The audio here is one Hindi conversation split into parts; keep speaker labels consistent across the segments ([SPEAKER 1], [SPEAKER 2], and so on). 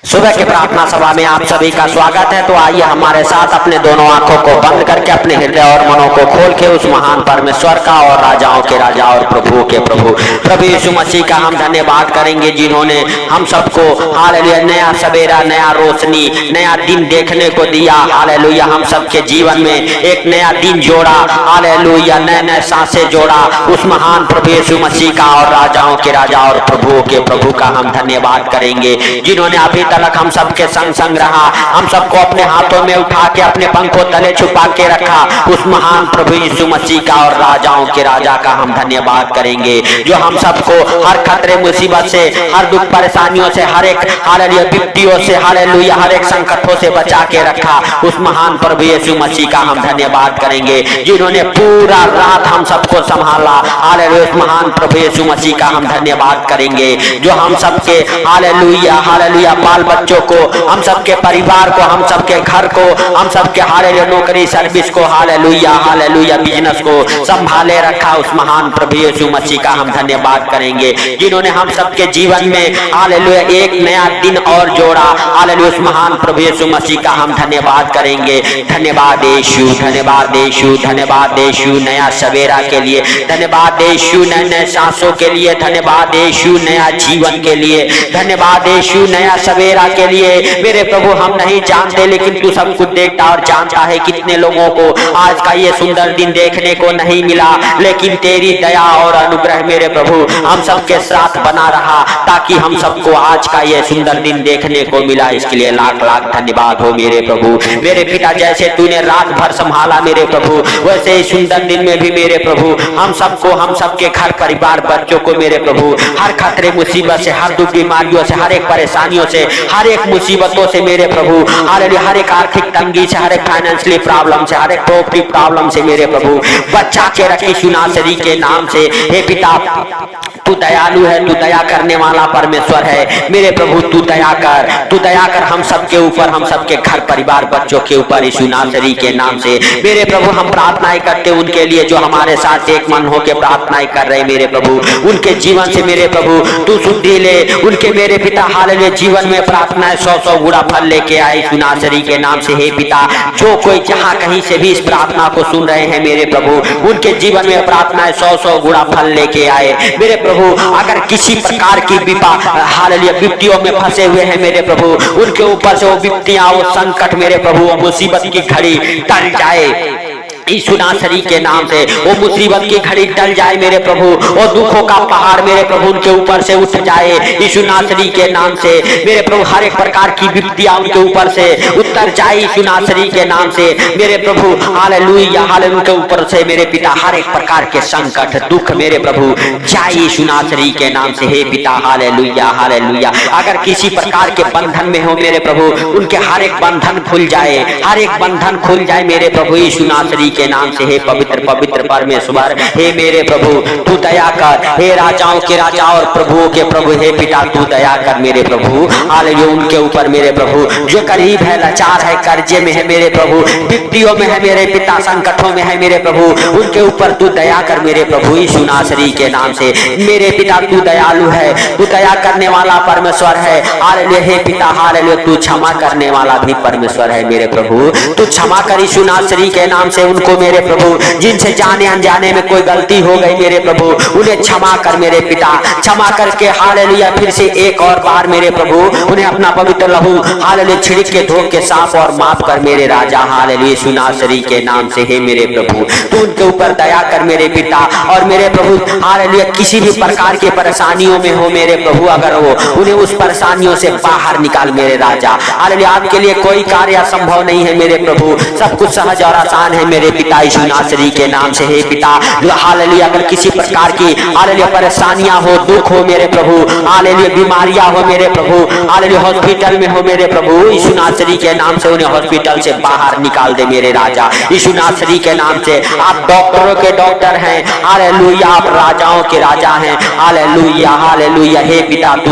[SPEAKER 1] सुबह की प्रार्थना सभा में आप सभी का स्वागत है। तो आइए हमारे साथ अपने दोनों आंखों को बंद करके अपने हृदय और मनों को खोल के उस महान परमेश्वर का और राजाओं के राजा और प्रभुओं के प्रभु प्रभु यीशु मसीह का हम धन्यवाद करेंगे, जिन्होंने हम सबको हालेलुया नया सवेरा, नया रोशनी, नया दिन देखने को दिया। हालेलुया हम सबके जीवन में एक नया दिन जोड़ा। हालेलुया नए नए सांसें जोड़ा। उस महान प्रभु यीशु मसीह का और राजाओं के राजा और प्रभुओं के प्रभु का हम धन्यवाद करेंगे, जिन्होंने अभी तक हम सबके संग संग रहा, हम सबको अपने हाथों में उठा के अपने पंखों तले छुपा के रखा। उस महान प्रभु यीशु मसीह का और राजाओं के राजा का हम धन्यवाद करेंगे, जो हम सबको हर खतरे मुसीबत से, हर दुख परेशानियों से, हर एक हालेलुया विपत्तियों से, हालेलुया हर एक संकटों से बचा के रखा। उस महान प्रभु यीशु मसीह का हम धन्यवाद करेंगे, जिन्होंने पूरा रात हम सबको संभाला। हालेलुया उस महान प्रभु यीशु मसीह का हम धन्यवाद करेंगे, जो हम सबके हालेलुया हालेलुया बाल बच्चों को, हम सबके परिवार को, हम सबके घर को, हम सबके हालेलुया नौकरी सर्विस को, हालेलुया हालेलुया बिजनेस को संभाले रखा। उस महान प्रभु यीशु मसीह का हम धन्यवाद करेंगे, जिन्होंने हम सबके जीवन में हालेलुया एक नया दिन और जोड़ा। हालेलुया उस महान प्रभु यीशु मसीह का हम धन्यवाद करेंगे। धन्यवाद यीशु, धन्यवाद यीशु, धन्यवाद यीशु नया सवेरा के लिए, धन्यवाद यीशु नए नए सांसों के लिए, धन्यवाद यीशु नया जीवन के लिए, धन्यवाद यीशु नया सवेरा के लिए। मेरे प्रभु हम नहीं जानते, लेकिन तू सब कुछ देखता और जानता है कितने लोगों को आज का ये सुंदर दिन देखने को नहीं मिला, लेकिन तेरी दया और अनुग्रह मेरे प्रभु हम सबके साथ बना रहा, ताकि हम सबको आज का ये सुंदर दिन देखने को मिला। इसके लिए लाख लाख धन्यवाद हो मेरे प्रभु। मेरे पिता जैसे तूने रात भर संभाला मेरे प्रभु, वैसे ही सुंदर दिन में भी मेरे प्रभु हम सबको, हम सबके घर परिवार बच्चों को मेरे प्रभु हर खतरे मुसीबत से, हर दुख बीमारियों से, हर एक परेशानियों से, हर एक मुसीबतों से मेरे प्रभु हालेलुया हर एक आर्थिक तंगी से, हर एक फाइनेंशियली प्रॉब्लम से, हर एक प्रॉपर्टी प्रॉब्लम से मेरे प्रभु बचा के रखे यीशु नासरी के नाम से। हे पिता तू दयालु है, तू दया करने वाला परमेश्वर है मेरे प्रभु। तू दया कर हम सबके ऊपर, हम सबके घर परिवार बच्चों के ऊपर यीशु नासरी के नाम से मेरे प्रभु। हम प्रार्थनाएं करते उनके लिए जो हमारे साथ एक मन होकर प्रार्थनाएं कर रहे मेरे प्रभु, उनके जीवन से मेरे प्रभु तू शुद्धि ले। उनके मेरे पिता हालेलुया जीवन में प्रार्थनाएं 100 गुणा फल लेके आए यीशु नासरी के नाम से। हे पिता जो कोई जहां कहीं से भी इस प्रार्थना को सुन रहे हैं मेरे प्रभु, उनके जीवन में प्रार्थनाएं 100 गुणा फल लेके आए मेरे प्रभु। अगर किसी प्रकार की हालेलुया विपत्तियों में फंसे हुए हैं मेरे प्रभु, उनके ऊपर से वो विपत्तियां, वो संकट मेरे प्रभु, वो मुसीबत की घड़ी टल जाए यीशु नासरी के नाम से। वो मुसीबत की घड़ी टल जाए मेरे प्रभु, वो दुखों का पहाड़ मेरे प्रभु उनके ऊपर से उठ जाए यीशु नासरी के नाम से मेरे प्रभु। हर एक प्रकार की विपत्तियां उनके ऊपर से उतर जाए यीशु नासरी के नाम से मेरे प्रभु। हालेलुया हालेलुया उनके ऊपर से मेरे पिता हर एक प्रकार के संकट दुख मेरे प्रभु जाए यीशु नासरी के नाम से। हे पिता हालेलुया हालेलुया अगर किसी प्रकार के बंधन में हो मेरे प्रभु, उनके हर एक बंधन खुल जाए, हर एक बंधन खुल जाए मेरे प्रभु यीशु नासरी के नाम से। हे पवित्र पवित्र परमेश्वर, हे मेरे प्रभु तू दया कर। हे राजाओं के राजा और प्रभुओं के प्रभु, हे पिता तू दया कर मेरे प्रभु। हालेलुया उनके ऊपर मेरे प्रभु जो गरीब है, लाचार है, कर्जे में है मेरे प्रभु, विपत्तियों में है मेरे पिता, संकटों में है मेरे प्रभु, उनके ऊपर तू दया कर मेरे प्रभु यीशु नासरी के नाम से। मेरे पिता तू दयालु है, तू दया करने वाला परमेश्वर है। हालेलुया हे पिता हालेलुया तू क्षमा करने वाला भी परमेश्वर है मेरे प्रभु। तू क्षमा कर यीशु नासरी के नाम से उनको मेरे प्रभु, जिनसे जाने अनजाने में कोई गलती हो गई मेरे प्रभु, उन्हें क्षमा कर मेरे पिता। क्षमा करके हालेलुया फिर से एक और बार मेरे प्रभु उन्हें अपना पवित्र लहू हालेलुया छिड़क के धो के साफ और माफ कर मेरे राजा हालेलुया यीशु नासरी के नाम से। हे मेरे प्रभु तू उनके ऊपर दया कर मेरे पिता। और मेरे प्रभु हालेलुया किसी भी प्रकार की परेशानियों में हो मेरे प्रभु, अगर वो उन्हें उस परेशानियों से बाहर निकाल मेरे राजा। हालेलुया आपके लिए कोई कार्य असंभव नहीं है मेरे प्रभु, सब कुछ सहज और आसान है मेरे पिता यीशु नासरी के नाम से। हे पिता हालेलुया अगर किसी प्रकार की हालेलुया परेशानियां हो, दुख हो मेरे प्रभु, हालेलुया बीमारियां हो मेरे प्रभु, हालेलुया हॉस्पिटल में हो मेरे प्रभु, यीशु नासरी के नाम से उन्हें हॉस्पिटल से बाहर निकाल दे मेरे राजा यीशु नासरी के नाम से। आप डॉक्टरों के डॉक्टर हैं, हालेलुया आप राजाओं के राजा हैं, हालेलुया हालेलुया। हे पिता तू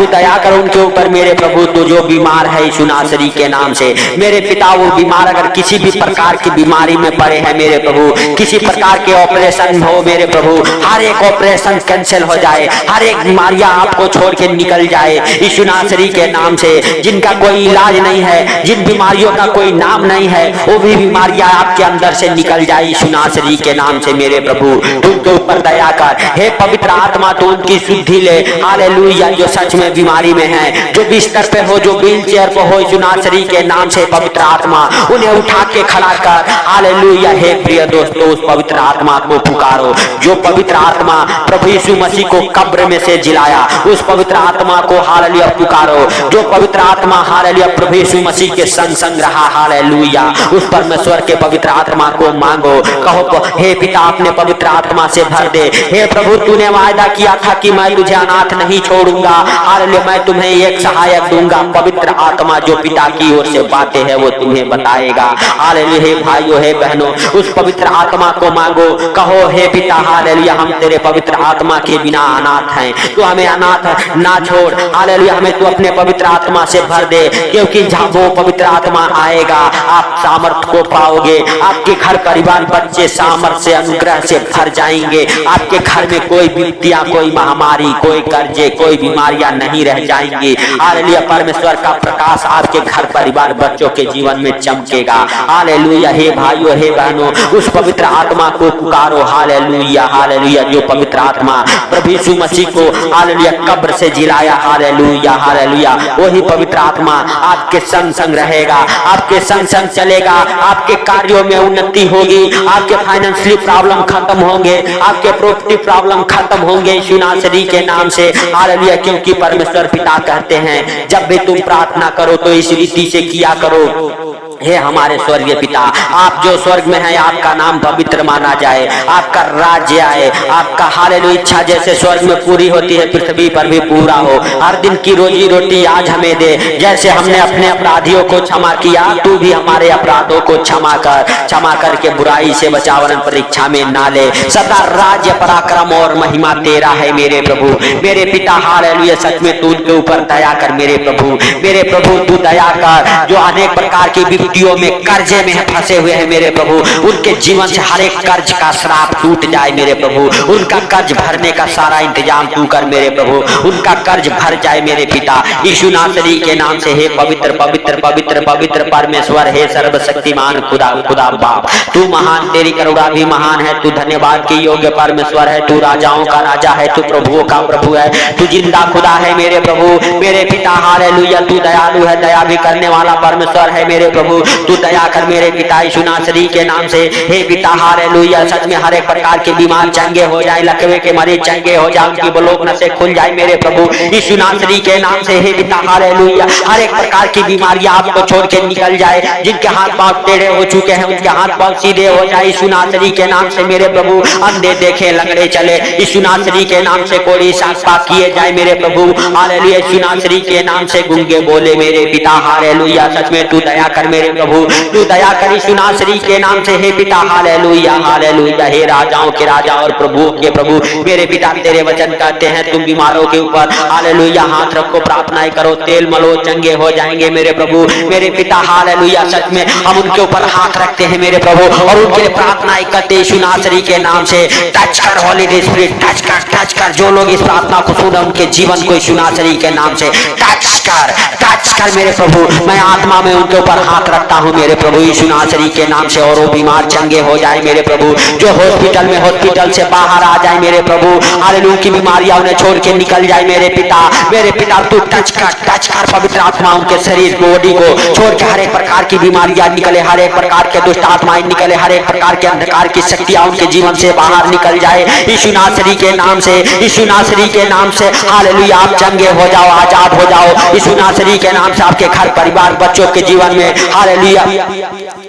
[SPEAKER 1] दया कर उनके ऊपर मेरे प्रभु। तू जो बीमार है यीशु नासरी के नाम से मेरे पिता, वो बीमार अगर किसी भी प्रकार की बीमारी बीमारी में पड़े हैं मेरे प्रभु, किसी प्रकार के ऑपरेशन हो मेरे प्रभु, हर एक ऑपरेशन कैंसिल हो जाए, हर एक बीमारियां आपको छोड़ के निकल जाए यीशु नासरी के नाम से। जिनका कोई इलाज नहीं है, जिन बीमारियों का कोई नाम नहीं है, वो भी बीमारियां आपके अंदर से निकल जाए यीशु नासरी के नाम से मेरे प्रभु। उनके ऊपर दया कर हे पवित्र आत्मा, तो उनकी शुद्धि ले। हालेलुया। जो सच में बीमारी में है, जो बिस्तर पे हो, जो व्हील चेयर पे हो, यीशु नासरी के नाम से पवित्र आत्मा उन्हें उठा के खड़ा कर। हालेलुया। हे प्रिय दोस्तों, उस पवित्र आत्मा को पुकारो जो पवित्र आत्मा प्रभु यीशु मसीह को कब्र में से जिलाया, उस पवित्र आत्मा को हालेलुया पुकारो। जो पवित्र आत्मा हालेलुया प्रभु यीशु मसीह के संग संग रहा, हालेलुया, उस परमेश्वर के पवित्र आत्मा को मांगो। कहो हे पिता, अपने पवित्र आत्मा से भर दे। हे प्रभु, तूने वायदा किया था कि मैं तुझे अनाथ नहीं छोड़ूंगा। हालेलुया। मैं तुम्हें एक सहायक दूंगा, पवित्र आत्मा जो पिता की ओर से बातें है वो तुम्हें बताएगा। हालेलुया। हे भाइयों, हे बहनों, उस पवित्र आत्मा को मांगो। कहो हे पिता, हालेलुया, हम तेरे पवित्र आत्मा के बिना अनाथ हैं, तू हमें अनाथ ना छोड़। हालेलुया। हमें तू अपने पवित्र आत्मा से भर दे, क्योंकि जहाँ वो पवित्र आत्मा आएगा आप सामर्थ्य को पाओगे। आपके घर परिवार बच्चे सामर्थ्य से अनुग्रह से भर जाएंगे। आपके घर में कोई विपत्तियां, कोई महामारी, कोई कर्जे, कोई बीमारियां नहीं रह जाएंगी। हालेलुया। परमेश्वर का प्रकाश आपके घर परिवार बच्चों के जीवन में चमकेगा। हालेलुया। हे भाइयों, हे बहनों, उस पवित्र आत्मा को पुकारो। हालेलुया। हालेलुया। जो पवित्र आत्मा प्रभु यीशु मसीह को हालेलुया कब्र से जिलाया, हालेलुया, हालेलुया, वही पवित्र आत्मा आपके संग संग रहेगा, आपके संग संग चलेगा। आपके कार्यों में उन्नति होगी, आपके फाइनेंशियली प्रॉब्लम खत्म होंगे, आपके प्रॉपर्टी प्रॉब्लम खत्म होंगे यीशु नासरी के नाम से। हालेलुया। क्योंकि परमेश्वर पिता कहते हैं जब भी तुम प्रार्थना करो तो इस रीति से किया करो। हे हमारे स्वर्गीय पिता, आप जो स्वर्ग में हैं, आपका नाम पवित्र माना जाए, आपका राज्य आए, आपका हालेलुया इच्छा जैसे स्वर्ग में पूरी होती है पृथ्वी पर भी पूरा हो। हर दिन की रोजी रोटी आज हमें दे, जैसे हमने अपने अपराधियों को क्षमा किया, तू भी हमारे अपराधों को क्षमा कर। क्षमा करके बुराई से बचावन परीक्षा में ना ले। सदा राज्य पराक्रम और महिमा तेरा है मेरे प्रभु, मेरे पिता। हालेलुया। सच में तू उनके ऊपर दया कर मेरे प्रभु, मेरे प्रभु तू दया कर। जो अनेक प्रकार की में कर्जे में फंसे हुए हैं मेरे प्रभु, उनके जीवन से हर एक कर्ज का श्राप टूट जाए मेरे प्रभु। उनका कर्ज भरने का सारा इंतजाम तू कर मेरे प्रभु, उनका कर्ज भर जाए मेरे पिता यीशु नासरी के नाम से। हे पवित्र पवित्र पवित्र पवित्र परमेश्वर, हे सर्वशक्तिमान खुदा, खुदा बाप, तू महान, तेरी करुणा भी महान है। तू धन्यवाद के योग्य परमेश्वर है, तू राजाओं का राजा है, तू प्रभुओं का प्रभु है, तू जिंदा खुदा है मेरे प्रभु, मेरे पिता। हालेलुया। तू दयालु है, दया भी करने वाला परमेश्वर है मेरे प्रभु। तू दया कर मेरे पिता यीशु नासरी के नाम से। हे पिता हालेलुया। सच में हर एक प्रकार के बीमार चंगे हो जाए, लकवे के मरीज चंगे हो जाए, उनकी ब्लॉक नसें खुल जाए मेरे प्रभु यीशु नासरी के नाम से। हे पिता हालेलुया। हर एक प्रकार की बीमारियां आपको छोड़ के निकल जाए। जिनके हाथ पांव टेढ़े हो चुके हैं उनके हाथ पांव सीधे हो जाए यीशु नासरी के नाम से मेरे प्रभु। अंधे देखे, लंगड़े चले यीशु नासरी के नाम से। कोड़ी साफ किए जाए मेरे प्रभु। हालेलुया। यीशु नासरी के नाम से। गूंगे बोले मेरे पिता। हालेलुया। सच में तू दया कर मेरे प्रभु, तू दया कर यीशु नासरी के नाम से। हे पिता हालेलुया। हालेलुया। हे राजाओं के राजा और प्रभुओं के प्रभु मेरे पिता, तेरे वचन कहते हैं तुम बीमारों के ऊपर हालेलुया हाथ रखो, प्रार्थनाएं करो, तेल मलो, चंगे हो जाएंगे मेरे प्रभु मेरे पिता। हालेलुया। सच में हम उनके ऊपर हाथ रखते हैं मेरे प्रभु और उनके लिए प्रार्थनाएं करते यीशु नासरी के नाम से। टच कर हॉली स्पिरिट, टच कर, टच कर। जो लोग इस प्रार्थना को सुने उनके जीवन को यीशु नासरी के नाम से टच कर, टच कर मेरे प्रभु। मैं आत्मा में उनके ऊपर हाथ रखता हूँ मेरे प्रभु यीशु नासरी के नाम से, और वो बीमार चंगे हो जाए मेरे प्रभु। जो हॉस्पिटल में, हॉस्पिटल से बाहर आ जाए मेरे प्रभु। हालेलुया। की बीमारियां उन्हें छोड़ के निकल जाए मेरे पिता, मेरे पिता। तू टच कर, टच कर पवित्र आत्मा उनके शरीर बॉडी को छोड़ के हर एक प्रकार की बीमारियां निकले, हर एक प्रकार के दुष्ट आत्माएं निकले, हर एक प्रकार के अंधकार की शक्तियां उनके जीवन से बाहर निकल जाए यीशु नासरी के नाम से, यीशु नासरी के नाम से। हालेलुया। आप चंगे हो जाओ, आजाद हो जाओ यीशु नासरी के नाम से। आपके घर परिवार बच्चों के जीवन में हालेलुया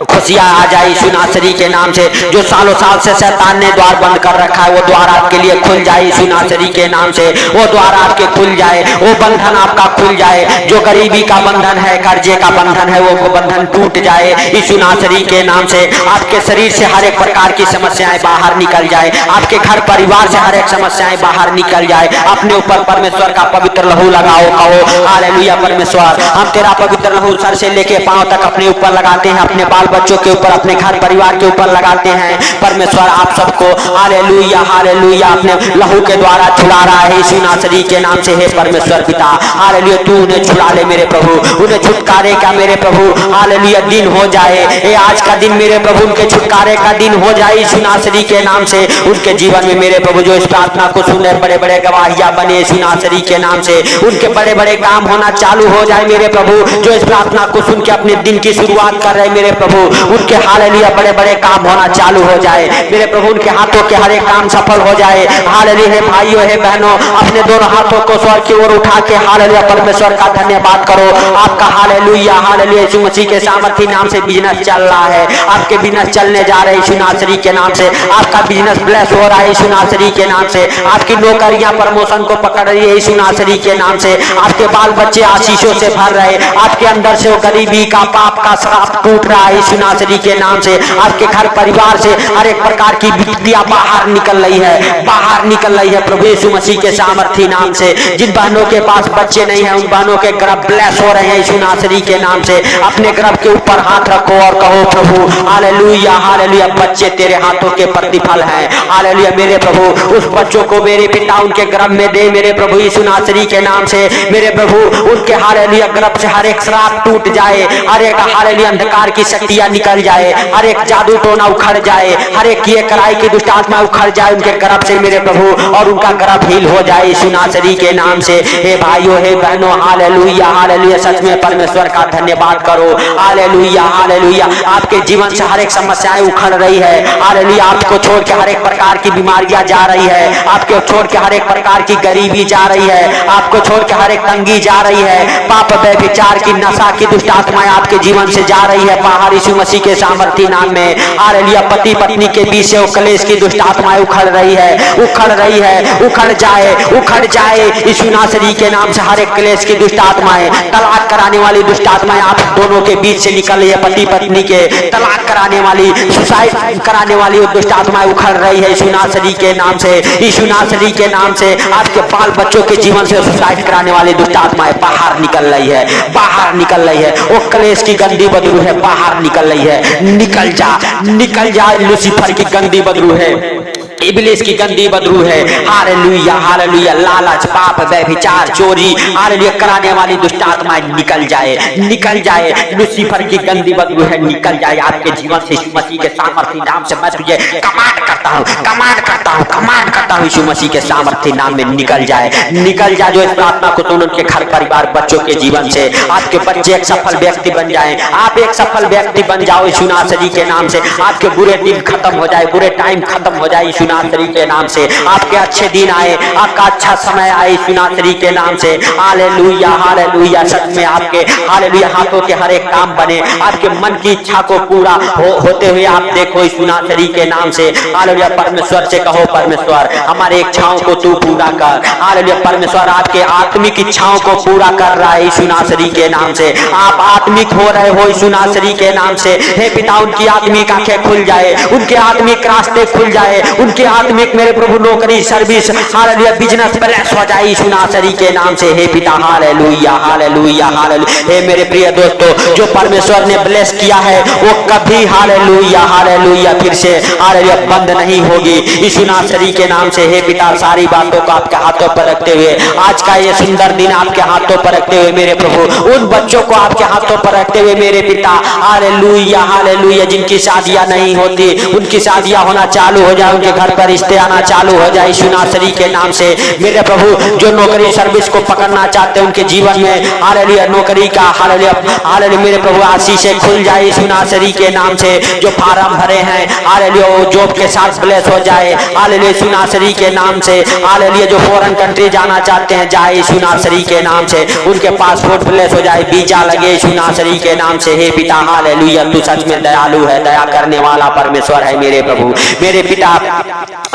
[SPEAKER 1] खुशियां आ जाए यीशु नासरी के नाम से। जो सालों साल से शैतान ने द्वार बंद कर रखा है वो द्वार आपके लिए खुल जाए यीशु नासरी के नाम से। वो द्वार आपके खुल जाए, वो बंधन आपका खुल जाए। जो गरीबी का बंधन है, कर्जे का बंधन है, वो बंधन टूट जाए यीशु नासरी के नाम से। आपके शरीर से हर एक प्रकार की समस्याएं बाहर निकल जाए, आपके घर परिवार से हर एक समस्याएं बाहर निकल जाए। अपने ऊपर परमेश्वर का पवित्र लहू लगाओ, कहो हालेलुया। परमेश्वर, हम तेरा पवित्र लहू सर से लेके पांव तक अपने ऊपर लगाते हैं, अपने बाल बच्चों के ऊपर, अपने घर परिवार के ऊपर लगाते हैं। परमेश्वर आप सबको हालेलुया हालेलुया अपने लहू के द्वारा छुड़ा रहा है यीशु नासरी के नाम से। हे परमेश्वर पिता हालेलुया, तू उन्हें छुड़ा ले मेरे प्रभु, उन्हें छुटकारे का मेरे प्रभु हालेलुया दिन हो जाए। ये आज का दिन मेरे प्रभु उनके छुटकारे का दिन हो जाए यीशु नासरी के नाम से। उनके जीवन में मेरे प्रभु जो इस प्रार्थना को सुने, बड़े बड़े गवाहियां बने यीशु नासरी के नाम से। उनके बड़े बड़े काम होना चालू हो जाए मेरे प्रभु, जो इस प्रार्थना को सुन के अपने दिन की शुरुआत कर रहे मेरे प्रभु, उनके हालेलुया बड़े बड़े काम होना चालू हो जाए मेरे प्रभु। उनके हाथों के हर एक काम सफल हो जाए हालेलुया। हे भाइयों हे बहनों, अपने दोनों हाथों को स्वर्ग की ओर उठा के हालेलुया परमेश्वर का धन्यवाद करो। आपका हालेलुया हालेलुया यीशु मसीह के सामर्थी नाम से बिजनेस चल रहा है, आपके बिजनेस चलने जा रहे यीशु नासरी के नाम से। आपका बिजनेस ब्लेस हो रहा है यीशु नासरी के नाम से। आपकी नौकरियां प्रमोशन को पकड़ रही है यीशु नासरी के नाम से। आपके बाल बच्चे आशीषों से भर रहे, आपके अंदर से वो गरीबी का पाप का श्राप टूट रहा है यीशु नासरी के नाम से। आपके घर परिवार से हर एक प्रकार की विपत्तियां बाहर निकल रही है, बाहर निकल रही है प्रभु यीशु मसीह के सामर्थी नाम से। जिन बहनों के पास बच्चे नहीं है, उन बहनों के गर्भ ब्लेस हो रहे हैं यीशु नासरी के नाम से। अपने गर्भ के ऊपर हाथ रखो और कहो प्रभु हालेलुया हालेलुया, बच्चे तेरे हाथों के प्रतिफल हैं हालेलुया। मेरे प्रभु उस बच्चों को मेरे पिता उनके गर्भ में दे मेरे प्रभु यीशु नासरी के नाम से। मेरे प्रभु उनके हालेलुया गर्भ से हर एक श्राप टूट जाए, हर एक हालेलुया अंधकार की शक्तियां निकल जाए, हर एक जादू टोना उखड़ जाए, हर एक किए कराई की दुष्ट आत्मा उखड़ जाए उनके गर्भ से मेरे प्रभु, और उनका गर्भ हील हो जाए यीशु नासरी के नाम से। हे भाइयों हे बहनों हालेलुया हालेलुया, सच में परमेश्वर का धन्यवाद करो हालेलुया हालेलुया। आपके जीवन से हर एक समस्याएं उखड़ रही है हालेलुया। आपको छोड़ के हर एक प्रकार की बीमारियां जा रही है, आपको छोड़ के हर एक प्रकार की गरीबी जा रही है, आपको छोड़ के हर एक तंगी जा रही है, पाप व्यभिचार की नशा की दुष्ट आत्माएं आपके जीवन से जा रही है बाहर यीशु मसीह के सामर्थी नाम में हालेलुया। पति पत्नी के बीच से वो कलेश की दुष्ट आत्माएं उखड़ रही है, उखड़ रही है, उखड़ जाए यीशु नासरी के नाम से। हर एक कलेश की दुष्ट आत्माएं, तलाक कराने वाली दुष्ट आत्माएं आप दोनों के बीच से निकल रही है, पति पत्नी के तलाक कराने वाली, सुसाइड कराने वाली वो दुष्ट आत्माएं उखड़ रही है यीशु नासरी के नाम से। यीशु नासरी के नाम से आपके बाल बच्चों के जीवन से सुसाइड कराने वाली दुष्ट आत्माएं बाहर निकल रही है, बाहर निकल रही है। वो कलेश की गंदी बदबू है बाहर निकल रही है, निकल जा लूसीफर की गंदी बदबू है, इब्लिस की गंदी बदबू है हालेलुया हालेलुया। लालच पाप व्यभिचार चोरी हालेलुया कराने वाली दुष्ट आत्माएं निकल जाए लूसीफर की गंदी बदबू है निकल जाए आपके जीवन से यीशु मसीह के सामर्थी नाम से। मैं तुझे कमांड करता हूं यीशु मसीह के सामर्थी नाम में निकल जा। जो इस प्रार्थना को सुन उनके घर परिवार बच्चों के जीवन से आपके बच्चे एक सफल व्यक्ति बन जाए, आप एक सफल व्यक्ति बन जाओ यीशु नासरी के नाम से। आपके बुरे दिन खत्म हो जाए, बुरे टाइम खत्म हो जाए यीशु नासरी के नाम से। आपके अच्छे दिन आए, आपका अच्छा समय आए यीशु नासरी के नाम से हालेलुया हालेलुया। सच में आपके हालेलुया हाथों के हर एक काम बने, आपके मन की इच्छा को पूरा होते हुए आप देखो यीशु नासरी के नाम से हालेलुया। परमेश्वर से कहो परमेश्वर हमारे इच्छाओं को तू पूरा कर हालेलुया। परमेश्वर आपके आत्मिक इच्छाओं को पूरा कर रहा है यीशु नासरी के नाम से। आप आत्मिक हो रहे हो यीशु नासरी के नाम से। हे पिता उनकी आत्मिक आंखें खुल जाए, उनके आत्मिक रास्ते खुल जाए, उनके आत्मिक मेरे प्रभु नौकरी सर्विस हालेलुया बिजनेस ब्लेस हो जाए यीशु नासरी के नाम से। हे पिता हालेलुया हालेलुया हालेलुया। हे मेरे प्रिय दोस्तों, जो परमेश्वर ने ब्लेस किया है वो कभी हालेलुया हालेलुया फिर से हालेलुया बंद नहीं होगी यीशु नासरी के नाम से। हे पिता सारी बातों को आपके हाथों पर रखते हुए, आज का ये सुंदर दिन आपके हाथों पर रखते हुए मेरे प्रभु, उन बच्चों को आपके हाथों पर रखते हुए मेरे पिता हालेलुया हालेलुया, जिनकी शादियां नहीं होती उनकी शादियां होना चालू हो जाए, उनके घर पर रिश्ते आना चालू हो जाए यीशु नासरी के नाम से। मेरे प्रभु जो नौकरी सर्विस को पकड़ना चाहते हैं उनके जीवन में हालेलुया नौकरी का हालेलुया हालेलुया मेरे प्रभु आशीषें खुल जाए यीशु नासरी के नाम से। जो फार्म भरे हैं हालेलुया वो जॉब के साथ ब्लेस हो जाए हालेलुया यीशु नासरी के नाम से। हालेलुया जो फॉरेन कंट्री जाना चाहते हैं जाए यीशु नासरी के नाम से, उनके पासपोर्ट ब्लेस हो जाए, वीजा लगे यीशु नासरी के नाम से। हे पिता हालेलुया तू सच में दयालु है, दया करने वाला परमेश्वर है मेरे प्रभु। मेरे पिता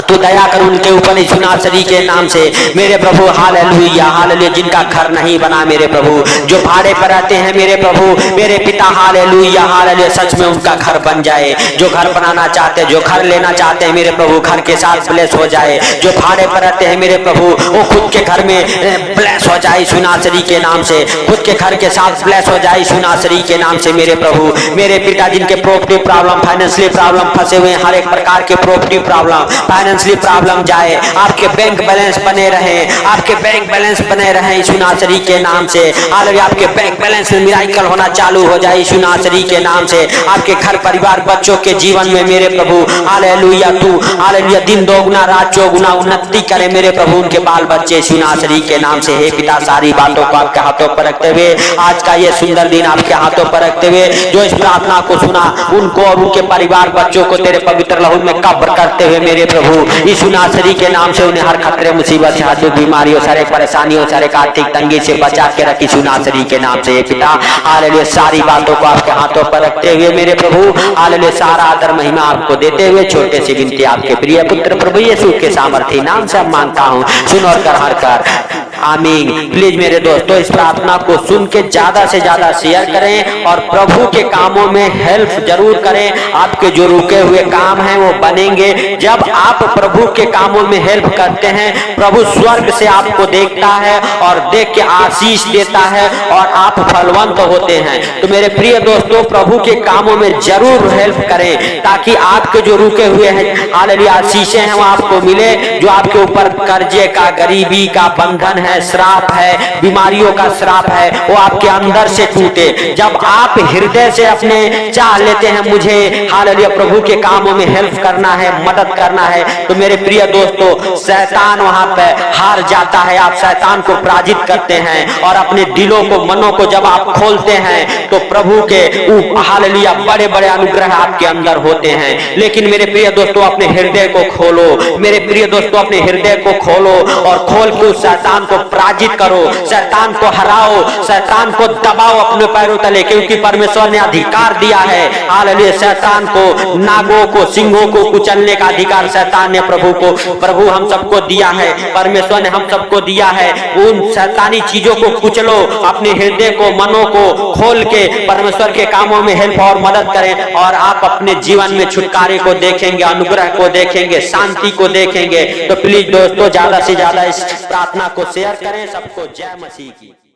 [SPEAKER 1] तू दया कर उनके ऊपर इस नासरी के नाम से मेरे प्रभु। Hallelujah hallelujah. जिनका घर नहीं बना मेरे प्रभु, जो भाड़े पर रहते हैं मेरे प्रभु, मेरे पिता हालेलुया हालेलुया, सच में उनका घर बन जाए। जो घर बनाना चाहते हैं, जो घर लेना चाहते हैं मेरे प्रभु, घर के साथ ब्लेस हो जाए। जो भाड़े पर रहते हैं मेरे प्रभु, वो खुद के घर में ब्लेस हो जाए सुनासरी के नाम से। खुद के घर के साथ ब्लेस हो जाए सुनासरी के नाम से मेरे प्रभु। मेरे पिता जिनके प्रॉपर्टी प्रॉब्लम, फाइनेंशियली प्रॉब्लम फंसे हुए, हर एक प्रकार के प्रॉपर्टी प्रॉब्लम, फाइनेंशियली प्रॉब्लम जाए। आपके बैंक बैलेंस बने रहे, आपके बैंक बैलेंस बने रहे यीशु नासरी के नाम से। हालेलुया। आपके बैंक बैलेंस में मिराकल होना चालू हो जाए यीशु नासरी के नाम से। आपके घर परिवार बच्चों के जीवन में मेरे प्रभु हालेलुया, तू हालेलुया दिन दोगुना रात चौगुना उन्नति करे मेरे प्रभु उनके बाल बच्चे यीशु नासरी के नाम से। हे पिता, सारी बातों को आपके हाथों पर रखते हुए, आज का ये सुंदर दिन आपके हाथों पर रखते हुए, जो इस प्रार्थना को सुना उनको और उनके परिवार बच्चों को तेरे पवित्र लहू में कब्र करते हुए मेरे प्रभु यीशु नासरी के नाम से उन्हें हर खतरे मुसीबत से, हर बीमारियों, सारे परेशानियों, सारे आर्थिक तंगी से बचा के रख यीशु नासरी के नाम से। पिता हालेलुया, सारी बातों को आपके हाथों पर रखते हुए मेरे प्रभु हालेलुया, सारा आदर महिमा आपको देते हुए छोटे से विनती आपके प्रिय पुत्र प्रभु यीशु के सामर्थी नाम से मांगता हूँ, सुन और कर आमीन। प्लीज मेरे दोस्तों, इस प्रार्थना को सुन के ज्यादा से ज्यादा शेयर करें और प्रभु के कामों में हेल्प जरूर करें। आपके जो रुके हुए काम हैं वो बनेंगे। जब आप प्रभु के कामों में हेल्प करते हैं, प्रभु स्वर्ग से आपको देखता है और देख के आशीष देता है और आप फलवंत होते हैं। तो मेरे प्रिय दोस्तों, प्रभु के कामों में जरूर हेल्प करें ताकि आपके जो रुके हुए हैं हालेलुया आशीषें हैं वो आपको मिले। जो आपके ऊपर कर्जे का, गरीबी का बंधन है, श्राप है, बीमारियों का श्राप है, वो आपके अंदर से टूटे। जब आप हृदय से अपने चाह लेते हैं मुझे हालेलुया प्रभु के कामों में हेल्प करना है, मदद करना है, तो मेरे प्रिय दोस्तों शैतान वहां पे हार जाता है। आप शैतान को पराजित करते हैं और अपने दिलों को, मनों को जब आप खोलते हैं तो प्रभु के हालेलुया बड़े बड़े अनुग्रह आपके अंदर होते हैं। लेकिन मेरे प्रिय दोस्तों, अपने हृदय को खोलो, मेरे प्रिय दोस्तों अपने हृदय को खोलो और खोल के उस शैतान को पराजित करो, शैतान को हराओ, शैतान को दबाओ अपने पैरों तले, क्योंकि परमेश्वर ने अधिकार दिया है हालेलुया शैतान को, नागों को, सिंहों को कुचलने का अधिकार शैतान ने प्रभु हम सबको दिया है। परमेश्वर ने हम सबको दिया है। उन शैतानी चीजों को कुचलो, अपने हृदय को, मनों को खोल के परमेश्वर के कामों में हेल्प और मदद करें और आप अपने जीवन में छुटकारे को देखेंगे, अनुग्रह को देखेंगे, शांति को देखेंगे। तो प्लीज दोस्तों ज्यादा से ज्यादा इस प्रार्थना को शेयर करें। सबको जय मसीह की।